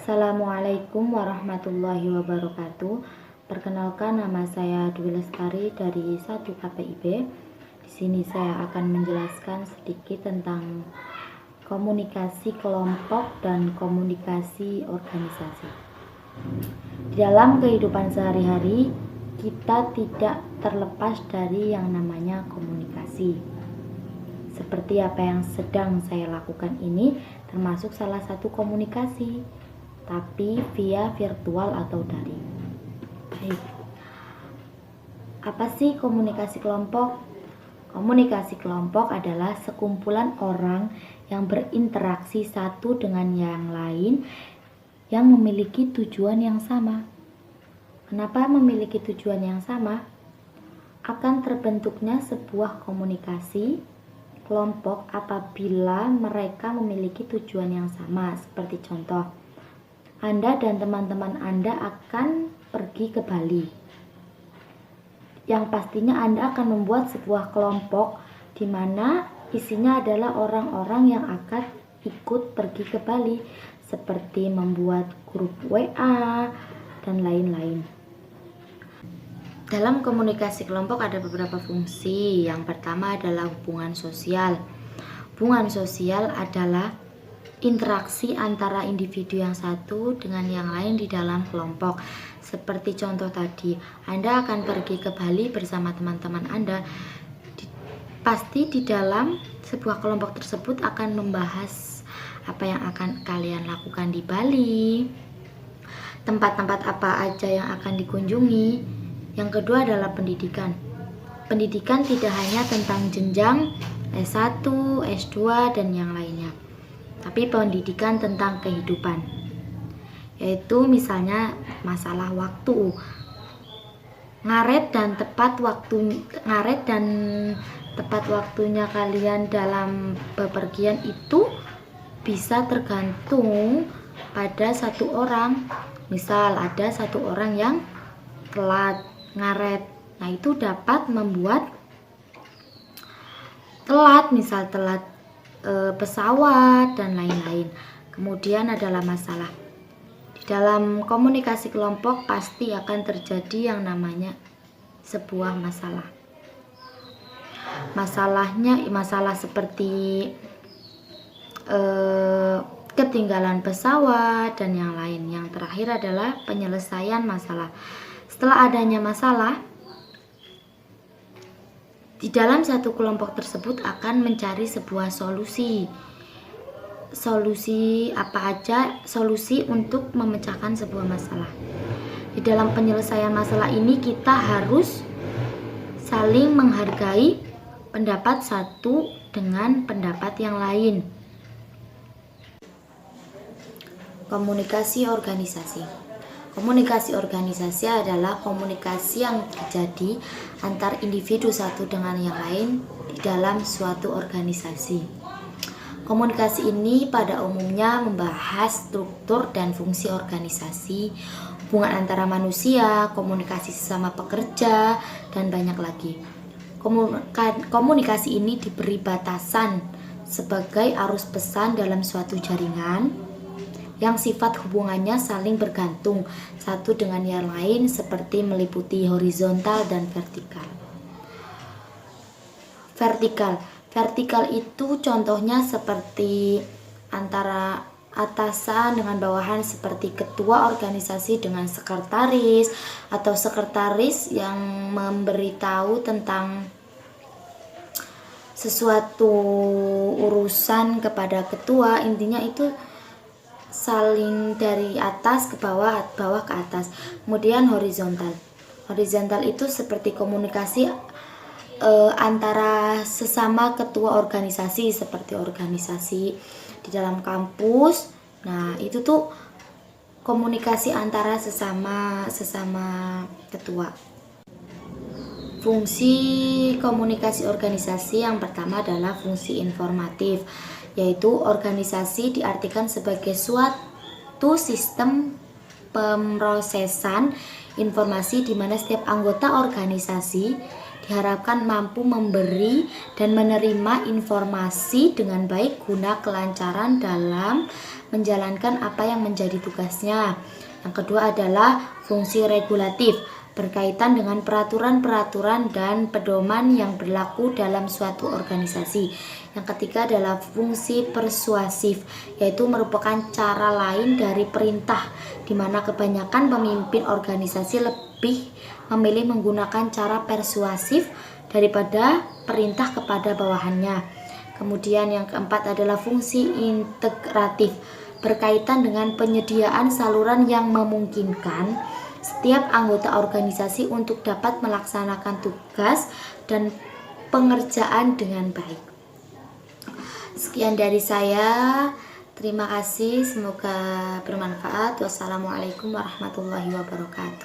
Assalamualaikum warahmatullahi wabarakatuh. Perkenalkan, nama saya Dwi Lestari dari 1 KPIB. Di sini saya akan menjelaskan sedikit tentang komunikasi kelompok dan komunikasi organisasi. Di dalam kehidupan sehari-hari, kita tidak terlepas dari yang namanya komunikasi. Seperti apa yang sedang saya lakukan ini termasuk salah satu komunikasi, tapi via virtual atau daring. Baik. Apa sih komunikasi kelompok? Komunikasi kelompok adalah sekumpulan orang yang berinteraksi satu dengan yang lain yang memiliki tujuan yang sama. Kenapa memiliki tujuan yang sama? Akan terbentuknya sebuah komunikasi kelompok apabila mereka memiliki tujuan yang sama. Seperti contoh, Anda dan teman-teman Anda akan pergi ke Bali. Yang pastinya Anda akan membuat sebuah kelompok di mana isinya adalah orang-orang yang akan ikut pergi ke Bali, seperti membuat grup WA dan lain-lain. Dalam komunikasi kelompok ada beberapa fungsi. Yang pertama adalah hubungan sosial. Hubungan sosial adalah interaksi antara individu yang satu dengan yang lain di dalam kelompok. Seperti contoh tadi, Anda akan pergi ke Bali bersama teman-teman Anda. Pasti di dalam sebuah kelompok tersebut akan membahas apa yang akan kalian lakukan di Bali, tempat-tempat apa aja yang akan dikunjungi. Yang kedua adalah pendidikan. Pendidikan tidak hanya tentang jenjang S1, S2, dan yang lainnya, tapi pendidikan tentang kehidupan, yaitu misalnya masalah waktu. Ngaret dan tepat waktunya kalian dalam bepergian itu bisa tergantung pada satu orang. Misal ada satu orang yang telat ngaret, nah itu dapat membuat telat, misal telat pesawat dan lain-lain. Kemudian adalah masalah. Di dalam komunikasi kelompok pasti akan terjadi yang namanya sebuah masalah. Masalah seperti ketinggalan pesawat dan yang lain. Yang terakhir adalah penyelesaian masalah. Setelah adanya masalah, di dalam satu kelompok tersebut akan mencari sebuah solusi. Solusi apa aja? Solusi untuk memecahkan sebuah masalah. Di dalam penyelesaian masalah ini kita harus saling menghargai pendapat satu dengan pendapat yang lain. Komunikasi organisasi. Komunikasi organisasi adalah komunikasi yang terjadi antar individu satu dengan yang lain di dalam suatu organisasi. Komunikasi ini pada umumnya membahas struktur dan fungsi organisasi, hubungan antara manusia, komunikasi sesama pekerja, dan banyak lagi. Komunikasi ini diberi batasan sebagai arus pesan dalam suatu jaringan yang sifat hubungannya saling bergantung satu dengan yang lain, seperti meliputi horizontal dan vertikal. Vertikal itu contohnya seperti antara atasan dengan bawahan, seperti ketua organisasi dengan sekretaris, atau sekretaris yang memberitahu tentang sesuatu urusan kepada ketua. Intinya itu saling dari atas ke bawah, bawah ke atas. Kemudian horizontal itu seperti komunikasi antara sesama ketua organisasi, seperti organisasi di dalam kampus. Nah, itu tuh komunikasi antara sesama ketua. Fungsi komunikasi organisasi yang pertama adalah fungsi informatif, yaitu organisasi diartikan sebagai suatu sistem pemrosesan informasi di mana setiap anggota organisasi diharapkan mampu memberi dan menerima informasi dengan baik guna kelancaran dalam menjalankan apa yang menjadi tugasnya. Yang kedua adalah fungsi regulatif, berkaitan dengan peraturan-peraturan dan pedoman yang berlaku dalam suatu organisasi. Yang ketiga adalah fungsi persuasif, yaitu merupakan cara lain dari perintah, di mana kebanyakan pemimpin organisasi lebih memilih menggunakan cara persuasif daripada perintah kepada bawahannya. Kemudian yang keempat adalah fungsi integratif, berkaitan dengan penyediaan saluran yang memungkinkan setiap anggota organisasi untuk dapat melaksanakan tugas dan pengerjaan dengan baik. Sekian dari saya. Terima kasih, semoga bermanfaat. Wassalamualaikum warahmatullahi wabarakatuh.